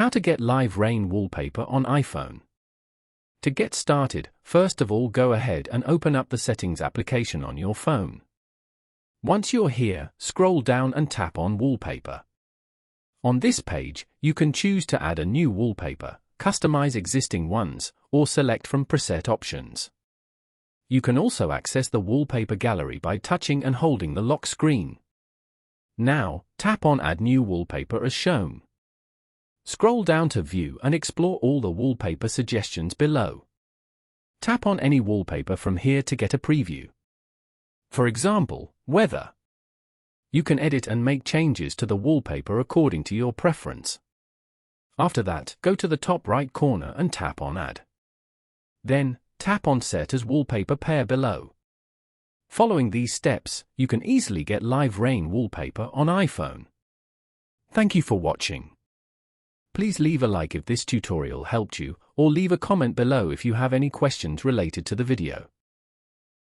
How to get live rain wallpaper on iPhone. To get started, first of all go ahead and open up the Settings application on your phone. Once you're here, scroll down and tap on Wallpaper. On this page, you can choose to add a new wallpaper, customize existing ones, or select from preset options. You can also access the wallpaper gallery by touching and holding the lock screen. Now, tap on Add New Wallpaper as shown. Scroll down to view and explore all the wallpaper suggestions below. Tap on any wallpaper from here to get a preview. For example, weather. You can edit and make changes to the wallpaper according to your preference. After that, go to the top right corner and tap on Add. Then, tap on Set as Wallpaper Pair below. Following these steps, you can easily get live rain wallpaper on iPhone. Thank you for watching. Please leave a like if this tutorial helped you, or leave a comment below if you have any questions related to the video.